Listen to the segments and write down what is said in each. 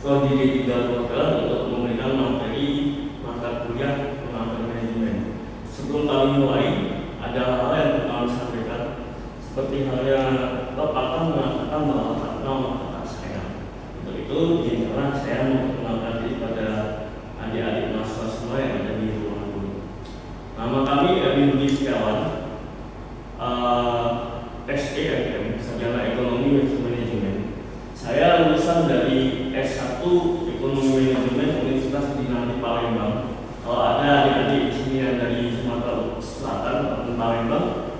prodi D3 Perhotelan untuk memberikan materi mata kuliah pengembangan manajemen. Sebelum kami mulai, ada hal yang kami sampaikan, seperti halnya Bapak akan mengatakan bahwa nama kata saya. Untuk itu, izinkanlah saya memperkenalkan diri pada adik-adik mahasiswa semua yang ada di ruangan ini. Nama kami Erwin Budi Setiawan, SEMM, Sarjana Ekonomi Manajemen. Saya lulusan dari S1 Ekonomi Manajemen Universitas Dinasti Palembang. Kalau ada adik-adik di sini yang dari Sumatera Selatan atau Palembang,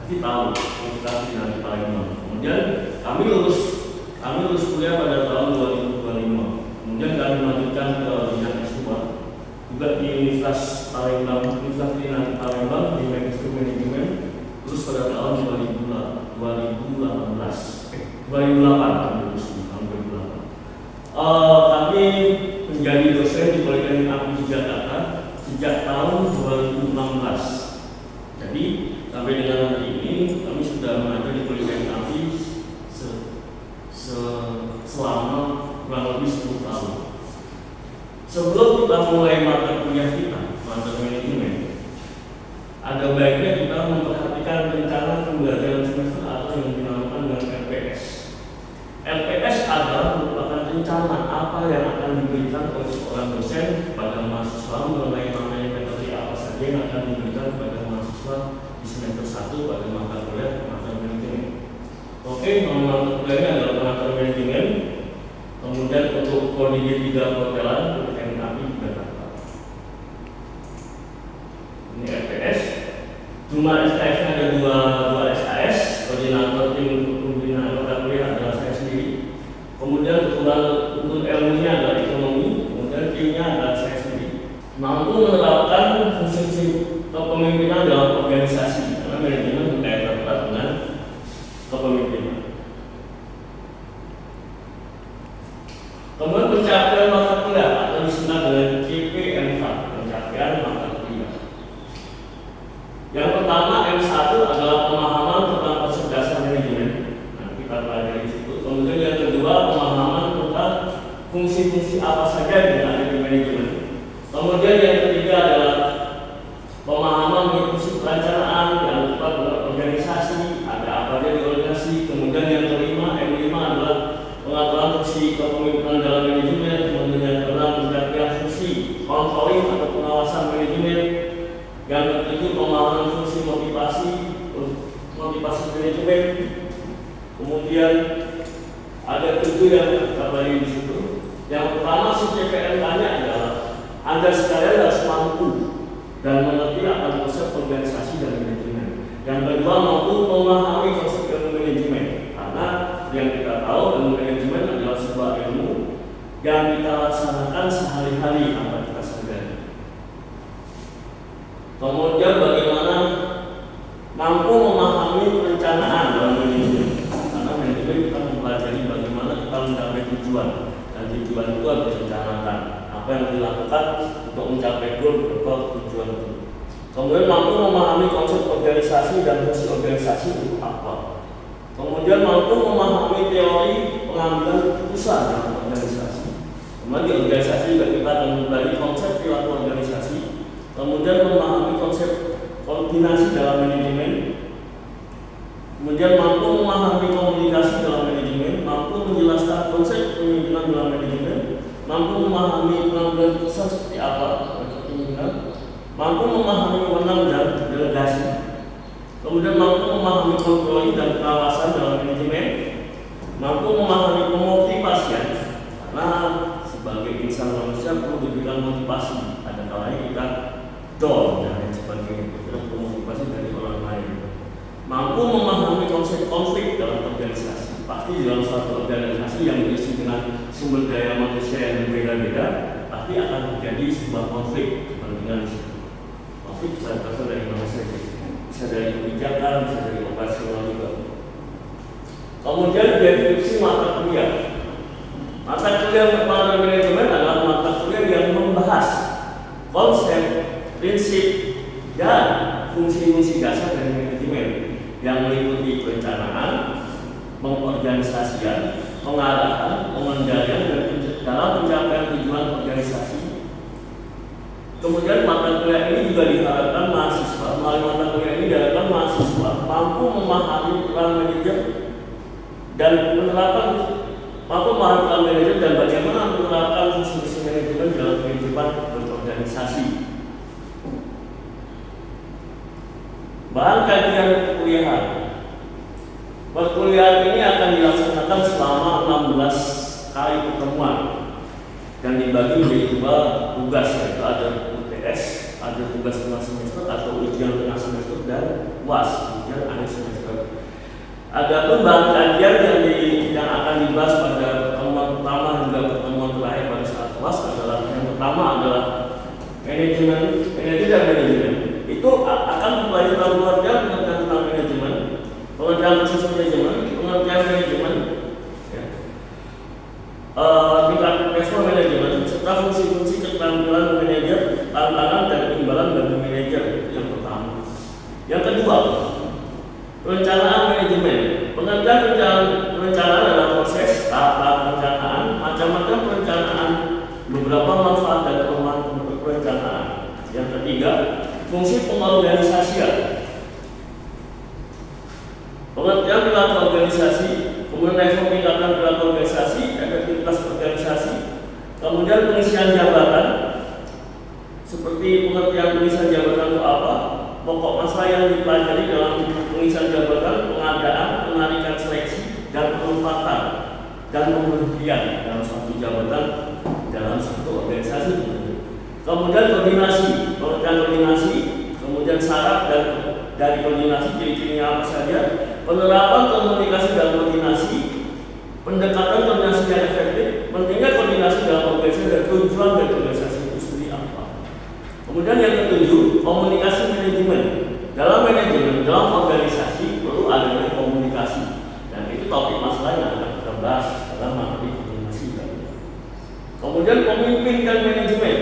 pasti tahu Universitas Dinasti Palembang. Kemudian kami lulus kuliah pada tahun 2025. Kemudian kami melanjutkan ke jenjang S2 juga di Universitas Palembang, Universitas Dinasti Palembang di Magister Manajemen, lulus pada tahun 2008 lulus tahun 2008. Kami menjadi dosen di Politeknik Agri Jakarta sejak tahun 2016. Jadi sampai dengan hari ini kami sudah mengajar di Politeknik Agri selama kurang lebih 10 tahun. Sebelum kita mulai mata kuliah kita, mata manajemen, ada baiknya kita memperhatikan rencana pembelajaran semester atau yang dinamakan dengan LPS. LPS adalah merupakan rencana apa yang akan diberikan oleh seorang dosen kepada mahasiswa mengenai metode apa saja yang akan diberikan kepada mahasiswa di semester 1 pada mata kuliah pengatur manajemen. Oke, mata kuliahnya adalah pengatur manajemen. Kemudian untuk prodi D3 Perhotelan Politeknik Agri Jakarta. Ini LPS. Jumlah SKS-nya ada dua SKS. Koordinator tim pembinaan mata kuliah adalah saya sendiri. Kemudian untuk ilmunya adalah ekonomi. Kemudian timnya adalah saya sendiri. Mampu menerapkan fungsi kepemimpinan dalam organisasi karena manajemen berkaitan erat dengan kepemimpinan. Kemudian pencapaian mata kuliah atau disebut dengan CPMK, pencapaian mata kuliah. Yang pertama M1 adalah pemahaman tentang konsep dasar manajemen. Nah, kita pelajari di situ. Kemudian yang kedua pemahaman tentang fungsi-fungsi apa saja yang ada di manajemen. Kemudian yang ketiga adalah pemahaman mengenai fungsi perencanaan dan organisasi, ada apa aja di organisasi. Kemudian yang kelima M5 adalah pengaturan fungsi kepemimpinan dalam manajemen. Kemudian yang keenam pencapaian fungsi controlling atau pengawasan manajemen. Yang ketujuh pemahaman fungsi motivasi manajemen. Kemudian ada 7 yang kita bagi di situ. Yang pertama si CPMK-nya adalah Anda sekalian harus mampu dan mengerti akan konsep organisasi dan manajemen. Yang kedua mampu memahami konsep ilmu manajemen, karena yang kita tahu ilmu manajemen adalah sebuah ilmu yang kita laksanakan sehari-hari tanpa kita sadari. Kemudian bagaimana mampu memahami perencanaan dalam manajemen, karena manajemen kita mempelajari bagaimana kita mencapai tujuan, dan tujuan itu harus direncanakan apa yang dilakukan untuk mencapai goal atau tujuan itu. Kemudian mampu memahami konsep organisasi dan fungsi organisasi itu apa. Kemudian mampu memahami teori pengambilan keputusan dalam organisasi. Kemudian di organisasi juga kita akan mempelajari konsep perilaku organisasi. Kemudian memahami konsep koordinasi dalam manajemen. Kemudian mampu memahami komunikasi dalam manajemen, mampu menjelaskan konsep kepemimpinan dalam manajemen, mampu memahami pengambilan keputusan seperti apa kepemimpinan, mampu memahami wewenang dan delegasi. Kemudian mampu memahami kontrol dan pengawasan dalam manajemen, mampu memahami pemotivasian, karena sebagai insan manusia perlu diberikan motivasi. Ada kalanya kita down dan lain sebagainya, kita perlu motivasi dari orang lain. Mampu memahami konsep konflik dalam organisasi. Pasti dalam suatu organisasi yang berisi dengan sumber daya manusia yang berbeda-beda, pasti akan terjadi sebuah konflik kepentingan di situ. Konflik bisa berasal dari mana saja. Bisa dari kebijakan, bisa dari operasional juga. Kemudian deskripsi mata kuliah. Mata kuliah pengembangan manajemen adalah mata kuliah yang membahas konsep, prinsip, dan fungsi-fungsi dasar dari manajemen yang meliputi perencanaan, pengorganisasian, pengarahan, pengendalian, dan dalam pencapaian tujuan organisasi. Kemudian mata kuliah ini juga diharapkan mahasiswa, melalui mata kuliah ini diharapkan mahasiswa mampu memahami peran manajer dan penerapan dan bagaimana menerapkan fungsi manajemen dalam kehidupan berorganisasi. Bahan kajian perkuliahan. Perkuliahan ini akan dilaksanakan selama 16 kali pertemuan dan dibagi menjadi 2 tugas, yaitu ada UTS, ada tugas tengah semester atau ujian tengah semester, dan UAS, ujian akhir semester. Adapun bahan kajian yang akan dibahas pada pertemuan pertama hingga pertemuan terakhir pada saat UAS adalah yang pertama adalah manajemen dan manajemen. Itu akan mempelajari pengertian tentang manajemen, pengertian proses manajemen, pengertian manajemen, tingkat respon manajemen, serta fungsi-fungsi keterampilan manajer, tantangan dan imbalan bagi manajer. Yang pertama. Yang kedua, perencanaan manajemen. Pengertian perencanaan adalah proses tahap perencanaan, macam-macam perencanaan, beberapa manfaat dan kelemahan perencanaan. Yang ketiga, fungsi pengorganisasian. Pengertian perilaku organisasi, kemudian level peningkatan perilaku organisasi, efektivitas organisasi, kemudian pengisian jabatan, seperti pengertian pengisian jabatan itu apa, pokok masalah yang dipelajari dalam pengisian jabatan, pengadaan, penarikan seleksi, dan penempatan dan pemberhentian dalam suatu jabatan dalam suatu organisasi. Kemudian koordinasi, pengertian koordinasi, kemudian syarat dan dari koordinasi ciri-cirinya apa saja, penerapan komunikasi dan koordinasi, pendekatan koordinasi yang efektif, pentingnya koordinasi dalam organisasi dan tujuan dari organisasi itu sendiri apa. Kemudian yang ketujuh, komunikasi manajemen. Dalam manajemen, dalam organisasi perlu adanya komunikasi, dan itu topik masalah yang akan kita bahas dalam materi komunikasi. Kemudian pemimpin dan manajemen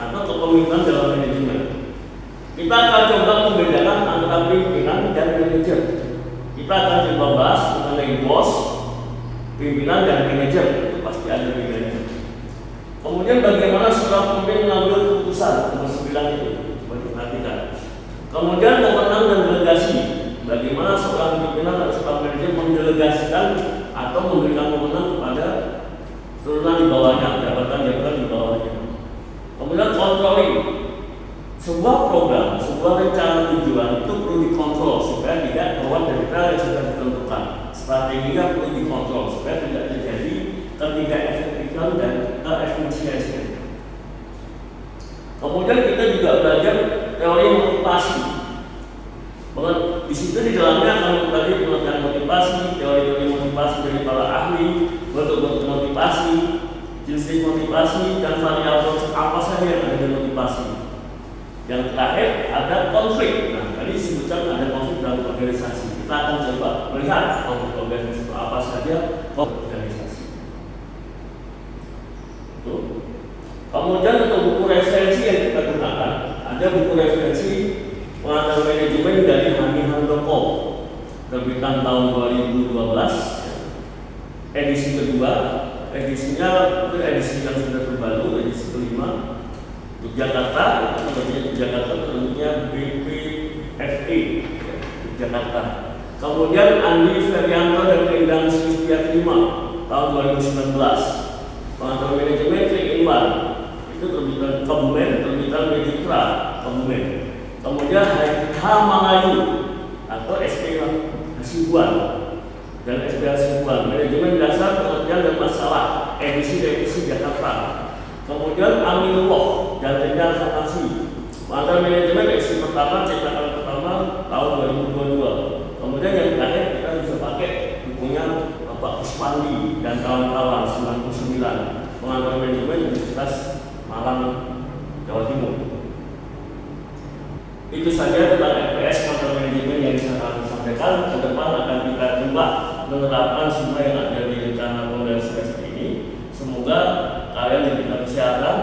atau kepemimpinan dalam manajemen. Kita akan coba membedakan antara pimpinan dan manajer. Kita akan coba bahas mengenai bos, pimpinan dan manajer, itu pasti ada bedanya. Kemudian bagaimana seorang pemimpin mengambil keputusan, nomor 9 itu, coba diperhatikan. Kemudian wewenang dan delegasi, bagaimana seorang pimpinan atau seorang manajer mendelegasikan atau memberikan wewenang kepada turunan di bawahnya, jabatan-jabatan di bawahnya. Kemudian controlling, sebuah program, sebuah rencana tujuan itu perlu dikontrol supaya tidak keluar dari hal yang sudah ditentukan. Strateginya perlu dikontrol supaya tidak terjadi ketidakefektifan dan keefisiensian. Kemudian kita juga belajar teori motivasi. Di situ di dalamnya akan mempelajari pengertian motivasi, teori-teori motivasi dari para ahli, bentuk-bentuk motivasi, jenis motivasi, dan variabel apa saja yang ada di motivasi. Yang terakhir ada konflik. Nah, tadi disebutkan ada konflik dalam organisasi. Kita akan coba melihat konflik organisasi apa saja organisasi. Kemudian untuk buku referensi yang kita gunakan, ada buku referensi pengantar manajemen dari Hani Handoko, terbitan tahun 2012, edisi kedua. Edisinya itu edisi yang sudah terbaru, edisi kelima. Yogyakarta, terbitnya BPFE Yogyakarta. Kemudian Andi Ferianto dan Endang Sristiatrima tahun 2019. Pengantar manajemen 3-in-1 itu terbitan Kebumen, terbitan Meditra Kebumen. Kemudian H. Mangayu atau SP Hasibuan dan SP Hasibuan, manajemen dasar pengertian dan masalah, edisi revisi Jakarta. Kemudian Aminullah dan Rendang Farmasi, pengantar manajemen edisi pertama, cetakan pertama tahun 2022. Kemudian yang terakhir kita bisa pakai bukunya Bapak Kuspandi dan kawan-kawan 99, pengantar manajemen Universitas Malang, Jawa Timur. Itu saja tentang FPS pengantar manajemen yang bisa kami sampaikan. Ke depan akan kita coba menerapkan semua yang ada di rencana pembelajaran semester ini. Semoga kalian diberikan kesehatan,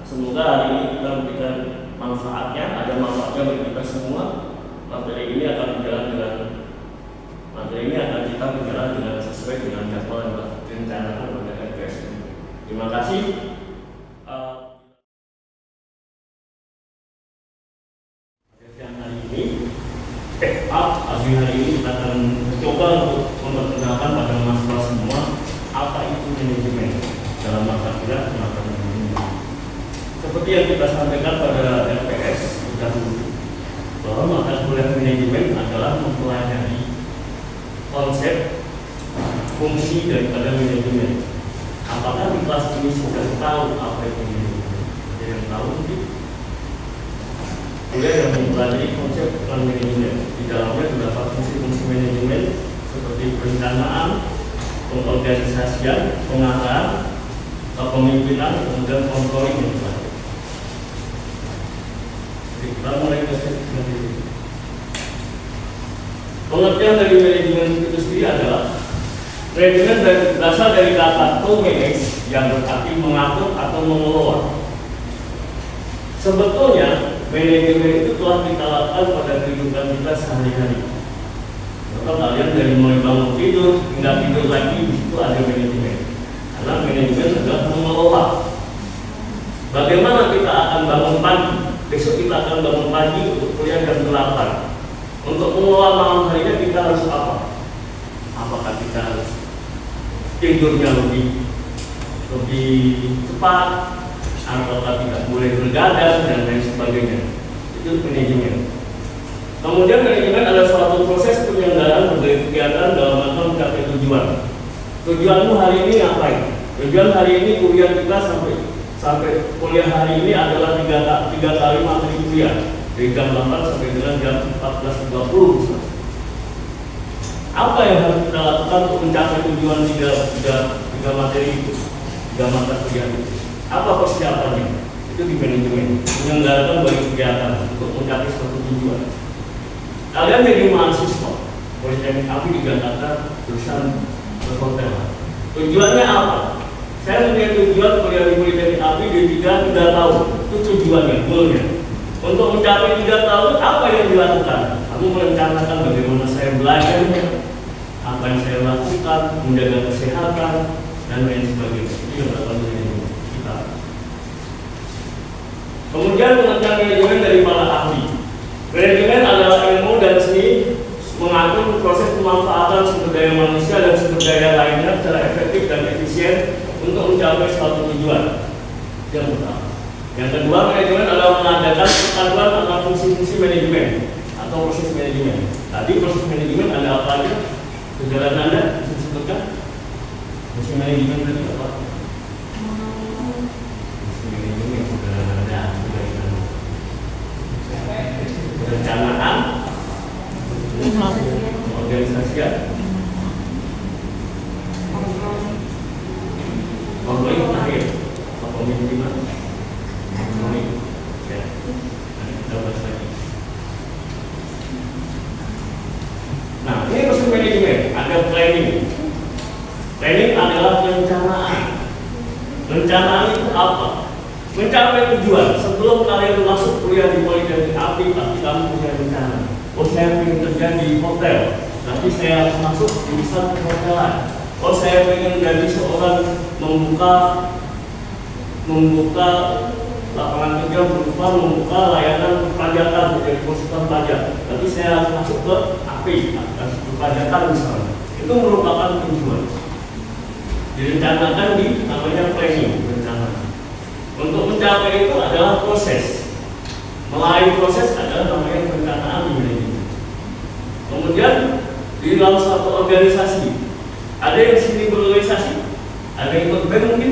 semoga hari ini kita memberikan manfaatnya, ada manfaatnya bagi kita semua. Materi ini akan kita berjalan dengan sesuai dengan jadwal yang telah direncanakan pada FPS ini. Terima kasih. Yang hari ini, pagi hari ini kita akan mencoba untuk memperkenalkan pada mahasiswa semua apa itu manajemen dalam mata kuliah manajemen. Seperti yang kita sampaikan pada LPS kita dulu, bahwa mata kuliah manajemen adalah mempelajari konsep fungsi daripada manajemen. Apakah di kelas ini sudah tahu apa itu manajemen? Ada yang tahu mungkin? Kuliah yang mempelajari konsep manajemen. Di dalamnya terdapat fungsi-fungsi manajemen seperti perencanaan, pengorganisasian, pengarahan, kepemimpinan, kemudian controlling dan sebagainya. Kita mulai ke sesi. Pengertian dari manajemen itu sendiri adalah manajemen berasal dari kata to manage yang berarti mengatur atau mengelola. Sebetulnya manajemen itu telah kita lakukan pada kehidupan kita sehari-hari. Kalau kalian dari mulai bangun tidur hingga tidur lagi, itu ada manajemen. Karena manajemen adalah mengelola. Bagaimana kita akan bangun pagi? Besok kita akan bangun pagi untuk kuliah jam 8. Untuk mengelola malam harinya kita harus apa? Apakah kita harus tidurnya lebih cepat, atau tidak boleh bergadang dan lain sebagainya? Itu manajemen. Kemudian manajemen adalah suatu proses penyelenggaraan berbagai kegiatan dalam rangka mencapai tujuan. Tujuanmu hari ini ngapain? Tujuan hari ini kuliah kita sampai kuliah hari ini adalah 3 kali materi kuliah dari jam 8 sampai dengan jam 14.30. Apa yang harus kita lakukan untuk mencapai tujuan 3 materi itu, 3 mata kuliah itu? Apa persiapannya? Itu di manajemen, menyelenggarakan banyak kegiatan untuk mencapai suatu tujuan. Kalian jadi mahasiswa Politeknik API di Jakarta, jurusan perhotelan. Tujuannya apa? Saya punya tujuan kuliah di Politeknik API di 3 tahun. Itu tujuannya, goalnya. Untuk mencapai 3 tahun, apa yang dilakukan? Kamu merencanakan bagaimana saya belajarnya, apa yang saya lakukan, menjaga kesehatan, dan lain sebagainya. Itu yang dilakukan manajemen kita. Kemudian pengertian manajemen dari para ahli. Manajemen adalah ilmu dan seni mengatur proses pemanfaatan sumber daya manusia dan sumber daya lainnya secara efektif dan efisien untuk mencapai suatu tujuan. Yang pertama. Yang kedua, manajemen adalah mengadakan perpaduan antara fungsi-fungsi manajemen atau proses manajemen. Tadi proses manajemen ada apa aja? Kejalan Anda bisa disebutkan? Fungsi manajemen tadi apa? Fungsi manajemen kejalan Anda perencanaan, organisasian, kontrol terakhir, kepemimpinan. Nah, ini proses manajemen. Ada planning. Planning adalah perencanaan. Perencanaan itu apa? Mencapai tujuan. Sebelum kalian masuk kuliah di Politeknik API, pasti kamu punya rencana. Oh, saya ingin kerja di hotel, nanti saya harus masuk jurusan perhotelan. Oh, saya ingin jadi seorang membuka lapangan kerja berupa membuka layanan perpajakan menjadi konsultan pajak. Tapi saya harus masuk ke API, perpajakan misalnya. Itu merupakan tujuan. Direncanakan di namanya planning, rencana. Untuk mencapai itu adalah proses. Melalui proses adalah namanya perencanaan manajemen. Kemudian di dalam suatu organisasi, ada yang sini berorganisasi, ada yang ikut band mungkin,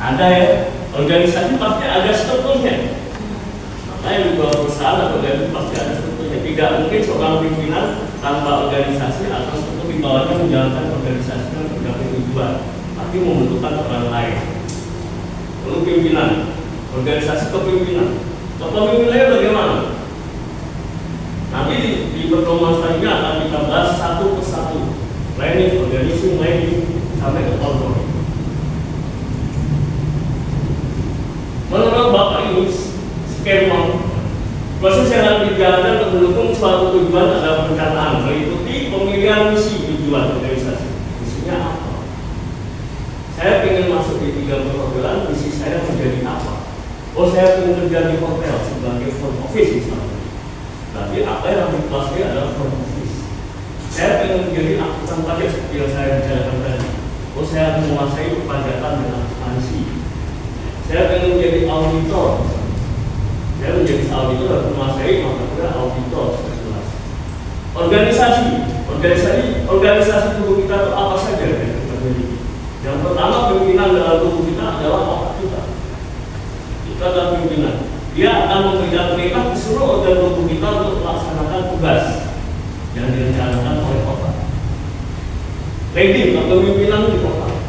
ada ya. Organisasi pasti ada strukturnya. Makanya di bawah perusahaan atau organisasi pasti ada strukturnya. Tidak mungkin seorang pimpinan tanpa organisasi atau struktur di bawahnya menjalankan organisasi dan mencapai tujuan. Tapi membutuhkan orang lain. Lalu pimpinan, organisasi kepemimpinan. Kepemimpinannya bagaimana? Nanti di pertemuan selanjutnya akan kita bahas satu persatu. Planning, organizing, sampai ke kontrol. Menurut Bapak ini, skema proses yang akan dijalankan untuk mendukung suatu tujuan adalah perencanaan, meliputi pemilihan misi tujuan organisasi. Misinya apa? Saya ingin masuk di 3 Oh, saya ingin kerja di hotel sebagai front office misalnya. Berarti apa yang harus dikuasai adalah front office. Saya ingin menjadi akuntan pajak seperti yang saya bicarakan tadi. Oh, saya menguasai perpajakan dan akuntansi. Saya ingin menjadi auditor. Saya menjadi auditor dan menguasai mata kuliah auditor. Organisasi tubuh kita itu apa saja yang kita miliki? Yang pertama, pimpinan dalam tubuh kita adalah otak kita. Kita adalah pimpinan. Dia akan memberikan perintah ke seluruh organ tubuh kita untuk melaksanakan tugas yang direncanakan oleh otak. Leading atau pimpinan di otak.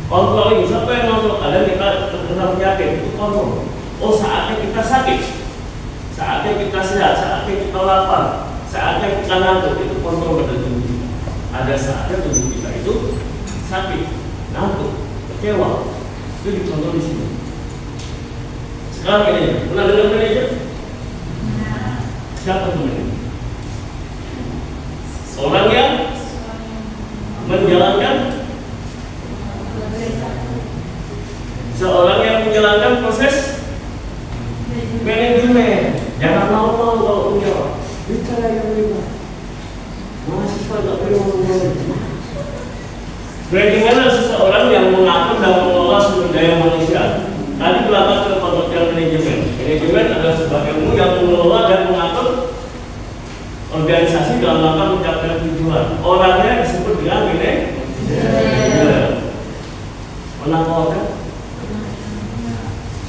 Controlling, siapa yang ngontrol kalian? Kita terkena penyakit, itu kontrol. Oh, saatnya kita sakit, saatnya kita sehat, saatnya kita lapar, saatnya kita ngantuk, itu kontrol pada tubuh kita. Ada saatnya tubuh kita itu sakit, ngantuk, kecewa, itu dikontrol di sini. Sekarang ini, pernah dengar manajer? Siapa itu manajer? Orang yang menjalankan, seorang yang menjalankan proses manajemen. Jangan mau kalau punya bicara yang benar. Mahasiswa tak perlu ngomong. Bagaimana seseorang yang mengatur dan mengelola sumber daya manusia? Tadi berangkat ke pengertian manajemen. Manajemen adalah sebuah ilmu yang mengelola dan mengatur organisasi dalam rangka mencapai tujuan. Orangnya disebut dengan manajer. Pernah tahu kan?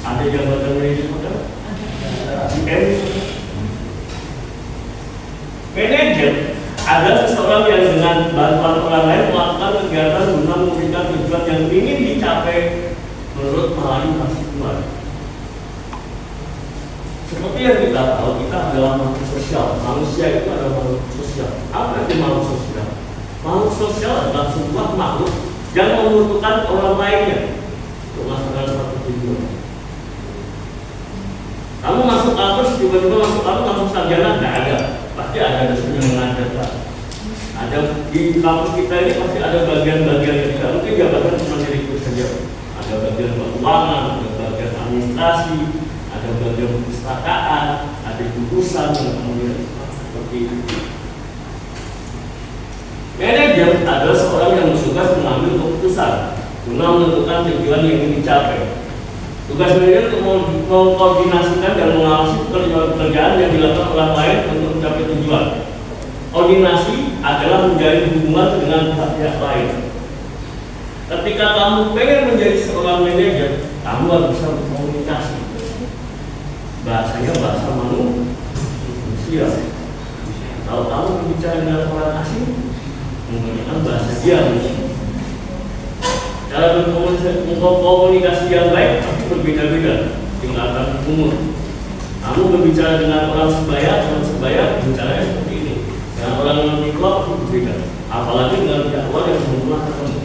Ada jabatan manajemen kan? Manajer adalah seseorang yang dengan bantuan orang lain melakukan kegiatan guna memberikan tujuan yang ingin dicapai menurut melalui hasil keluar. Seperti yang kita tahu, kita adalah makhluk sosial. Manusia itu adalah makhluk sosial. Apa itu makhluk sosial? Makhluk sosial adalah sebuah makhluk yang membutuhkan orang lainnya untuk melaksanakan suatu tujuan. Kamu masuk kampus, tiba-tiba masuk kampus langsung sarjana, tidak ada. Pasti ada dosen yang mengajarkan. Ada di kampus kita ini pasti ada bagian-bagian yang tidak mungkin jabatan cuma direktur saja. Ada bagian keuangan, ada bagian administrasi, ada bagian perpustakaan, ada jurusan yang kemudian seperti itu. Manajer adalah seorang yang bertugas mengambil keputusan guna menentukan tujuan yang ingin dicapai. Tugas manajer untuk mengkoordinasikan dan mengawasi pekerjaan yang dilakukan orang lain untuk mencapai tujuan. Koordinasi adalah menjalin hubungan dengan pihak lain. Ketika kamu pengen menjadi seorang manajer, kamu harus bisa berkomunikasi. Bahasanya bahasa manusia. Kalau kamu berbicara dengan orang asing, menggunakan bahasa dia. Cara berkomunikasi yang baik pasti berbeda-beda tingkatan umur. Kamu berbicara dengan orang sebaya bicaranya seperti ini. Dengan orang yang lebih tua pasti berbeda. Apalagi dengan pihak luar yang belum pernah ketemu.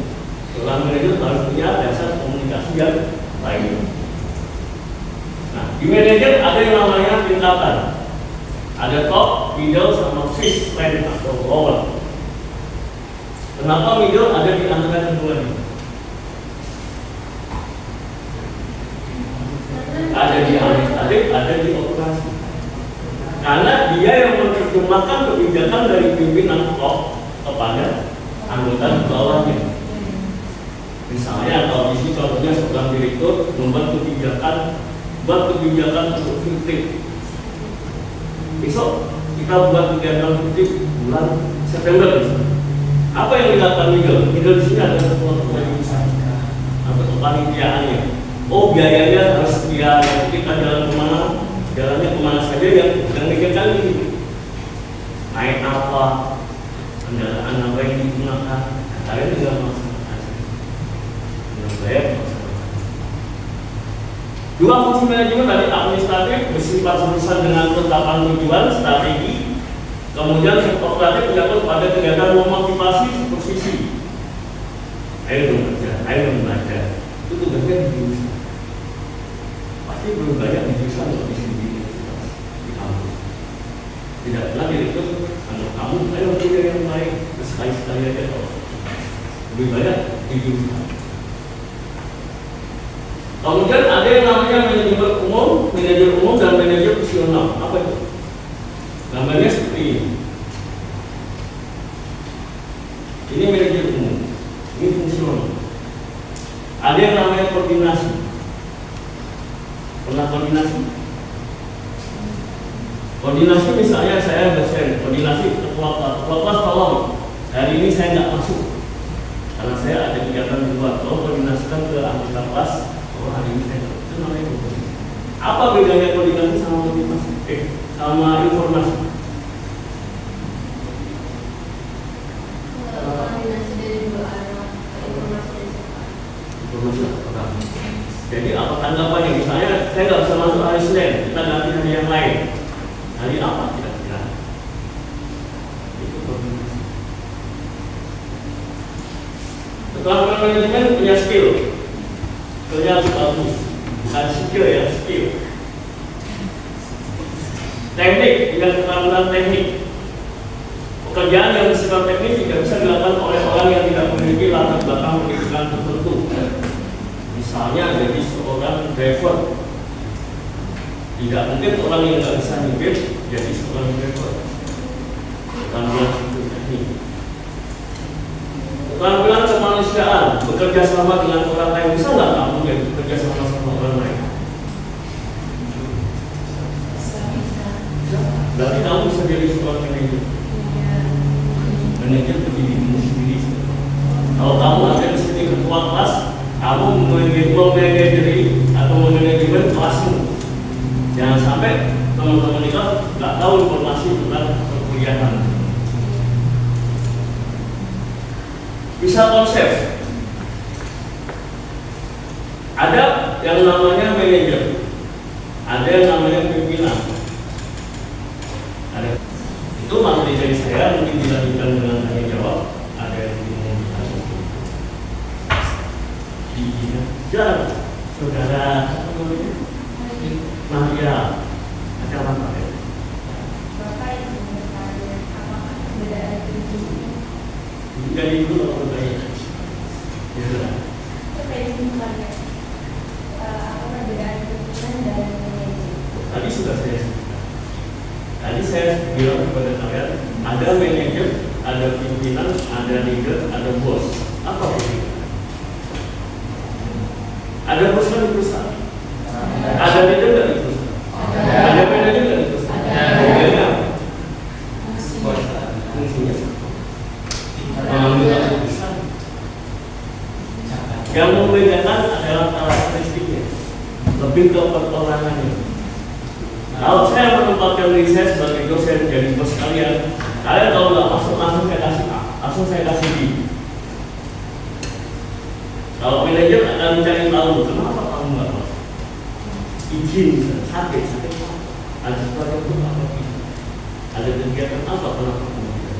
Seorang manajer harus punya dasar komunikasi yang baik. Nah, di manajer ada yang namanya tingkatan. Ada top, middle, sama fifth rank atau lower. Kenapa middle ada di antara keduanya? Ada di administratif, ada di operasi. Karena dia yang menerjemahkan kebijakan dari pimpinan top kepada anggota di bawahnya. Misalnya kalau di sini contohnya seorang direktur membuat kebijakan untuk fiktif. Besok kita buat kegiatan fiktif bulan September. Apa yang dilakukan middle? Middle di sini ada sebuah kebijakan atau kepanitiaannya. Oh, biayanya harus sekian, kita jalan kemana, jalannya kemana saja yang mikirkan ini. Naik apa, kendaraan apa yang digunakan, kalian tinggal melaksanakan. Dengan bayar melaksanakan. Dua fungsi manajemen tadi administratif bersifat urusan dengan penetapan tujuan, strategi. Kemudian operatif menyangkut pada kegiatan memotivasi supervisi. Ayo bekerja, ayo belajar. Itu tugasnya di jurusan. Pasti belum banyak di jurusan untuk di sini di kampus. Tidak pernah direktur anak kamu, ayo kuliah yang baik, sekali-sekali aja kalau lebih banyak di jurusan. Kemudian ada yang namanya manajemen umum manajer umum dan manajer fungsional. Apa itu? Gambarnya seperti ini. Ini manajer umum, ini fungsional. Ada yang namanya koordinasi. Pernah koordinasi? Koordinasi misalnya saya dosen, koordinasi ketua kelas tolong hari ini saya nggak masuk karena saya ada kegiatan di luar. Tolong koordinasikan ke anggota kelas. Oh hari ini saya nggak. Itu namanya koordinasi. Apa bedanya koordinasi sama koordinasi? Sama informasi? Koordinasi dari dua arah, informasi dari siapa? Informasi apa? Jadi apa tanggapannya? Misalnya saya nggak bisa masuk hari Senin, kita ganti hari yang lain. Hari apa kira-kira? Itu koordinasi. Keterampilan manajemen punya skill, skillnya bagus, bukan skill ya, skill. Teknik, punya keterampilan teknik. Pekerjaan yang bersifat teknis tidak bisa dilakukan oleh orang yang tidak memiliki latar belakang pendidikan tertentu. Misalnya jadi seorang driver, tidak mungkin orang yang tidak bisa nyetir jadi seorang driver. Keterampilan itu teknik. Keterampilan kemanusiaan, bekerja sama dengan orang lain. Bisa nggak kamu jadi bekerja sama orang lain? Berarti kamu bisa jadi seorang manajer. Manajer itu dirimu sendiri. Kalau kamu ada di sini ketua kelas, kamu memanajeri atau memanajemen kelasmu. Jangan sampai teman-teman kita nggak tahu informasi tentang perkuliahan. Bisa konsep. Ada yang namanya manajer, ada yang namanya pimpinan. Ada. Itu materi dari saya mungkin dilanjutkan dengan tanya jawab. Ada yang ingin diajar saudara Maria ada apa ya? Bapak yang bertanya apakah perbedaan itu? Jadi dulu aku bertanya. Ya. Terkait bukannya apa perbedaan pimpinan dan manajer? Tadi sudah saya sebutkan. Tadi saya bilang kepada kalian ada manajer, ada pimpinan, ada leader, ada bos. Apa itu? Ada bos kan di perusahaan? Ada leader nggak di perusahaan? Ada manajer nggak di perusahaan? Ada. Fungsinya mengambil keputusan. Yang membedakan adalah karakteristiknya, lebih ke perorangannya. Kalau saya menempatkan diri saya sebagai dosen jadi bos kalian kalau nggak masuk langsung saya kasih A, langsung saya kasih B. Kalau manajer akan mencari tahu kenapa kamu nggak masuk. Izin, sakit apa? Ada sesuatu apa? Ada kegiatan apa kenapa kamu tidak?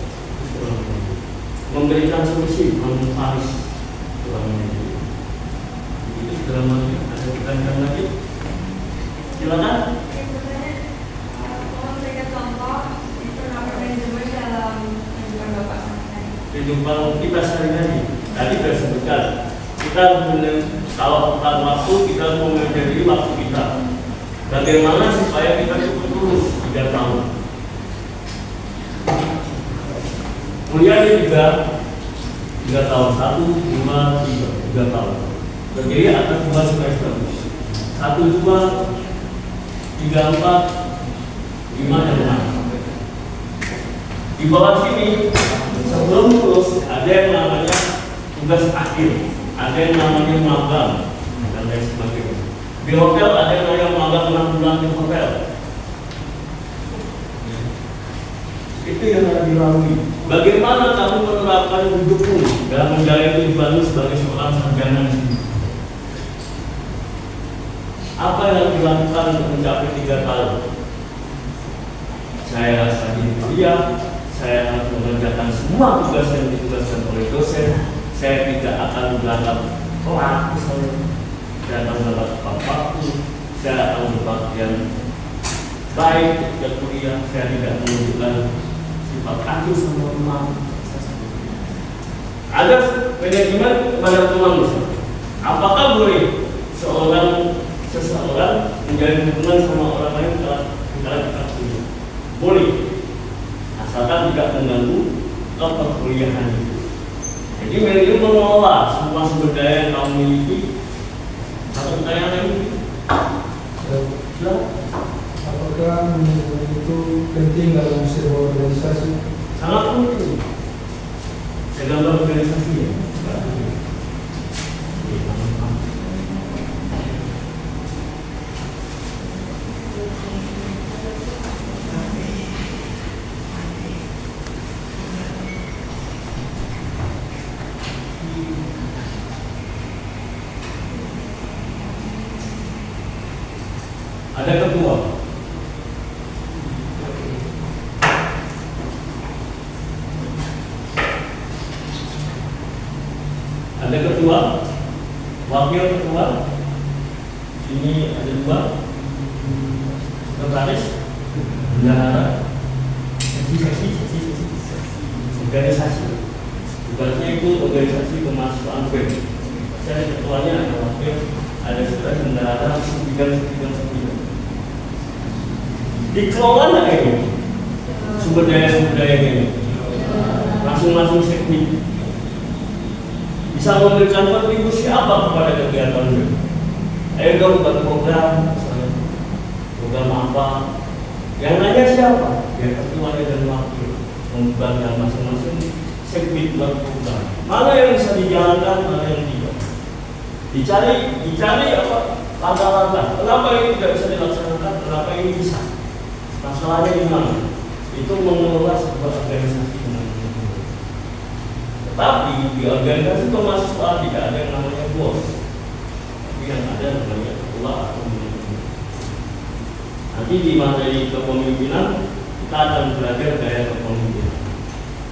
Memberikan solusi, memfaris orang manajer. Itu segala macam. Ada pertanyaan lagi? Silakan. Kehidupan kita sehari-hari. Tadi sudah sebutkan, kita kalau tentang waktu kita menjadi waktu kita. Bagaimana supaya kita cukup lulus 3 tahun? Kuliah ini 3 tahun, 1, 2, 3 tahun. Terdiri atas 2 semester. 1, 2, 3, 4, 5 dan 6. Di bawah sini sebelum lulus ada yang namanya tugas akhir, ada yang namanya magang dan lain sebagainya. Di hotel ada yang namanya magang 6 bulan di hotel. Itu yang harus dilalui. Bagaimana kamu menerapkan hidupmu dalam menjalani kehidupanmu sebagai seorang sarjana di sini? Apa yang dilakukan untuk mencapai 3 tahun? Saya rajin kuliah. Saya harus mengerjakan semua tugas yang ditugaskan oleh dosen. Saya tidak akan berangkat telat misalnya. Saya akan berangkat tepat waktu. Saya akan berpakaian baik ketika kuliah. Saya tidak menunjukkan sifat acuh sama teman. Ada manajemen kepada teman misalnya. Apakah boleh seseorang menjalin hubungan sama orang lain kalau kita punya. Boleh, asalkan tidak mengganggu perkuliahan itu. Jadi Meriam mengelola semua sumber daya yang kamu miliki. Satu pertanyaan lagi. Apakah manajemen itu penting dalam sebuah organisasi? Sangat penting. Saya gambar organisasi ya. Ada ketua. Ada ketua, wakil ketua. Ini ada dua. Sekretaris, bendahara, seksi, organisasi. Tugasnya itu organisasi kemahasiswaan BEM. Saya ketuanya ada wakil, ada sekretaris, bendahara, bidang. Dikelola nggak ini sumber daya ini masing-masing sektor bisa memberikan kontribusi apa kepada kegiatan ini? Ayo dong buat program, misalnya program apa? Yang nanya siapa? Ya ketuanya dan wakil membantu masing-masing sektor buat program. Mana yang bisa dijalankan, mana yang tidak? Dicari apa? Langkah-langkah. Kenapa ini tidak bisa dilaksanakan? Kenapa ini bisa? Masalahnya di mana? Itu mengelola sebuah organisasi dengan benar. Tetapi di organisasi kemahasiswaan tidak ada yang namanya bos, tapi yang ada namanya ketua atau manajemen. Nanti di materi kepemimpinan kita akan belajar gaya kepemimpinan.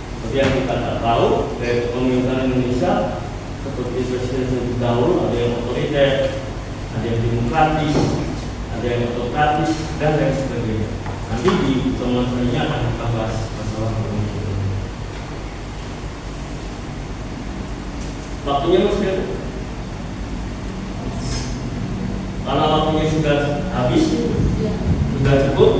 Seperti yang kita tahu, gaya kepemimpinan Indonesia seperti presiden dahulu, ada yang otoriter, ada yang demokratis, ada yang otokratis, dan lain sebagainya. Nanti di pertemuan selanjutnya akan kita bahas masalah kepemimpinan. Waktunya masih ada? Karena waktunya sudah habis, sudah cukup.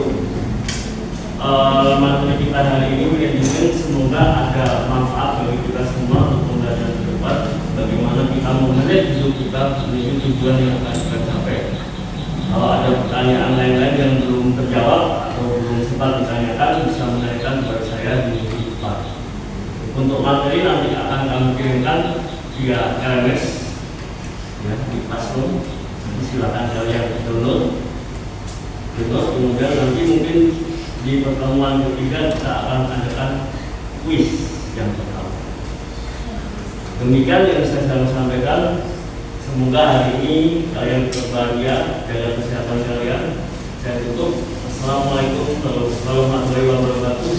Materi kita hari ini manajemen, semoga ada manfaat bagi kita semua untuk pembelajaran ke depan. Bagaimana kita memanage hidup kita menuju tujuan yang akan kita capai. Kalau ada pertanyaan lain-lain yang belum terjawab atau belum sempat ditanyakan, bisa menanyakan kepada saya di depan. Untuk materi nanti akan kami kirimkan via RMS ya, di Classroom. Nanti silakan kalian download. Kemudian nanti mungkin di pertemuan ketiga kita akan adakan quiz yang pertama. Demikian yang saya sampaikan. Semoga hari ini kalian berbahagia, jaga kesehatan kalian. Saya tutup. Assalamualaikum warahmatullahi wabarakatuh.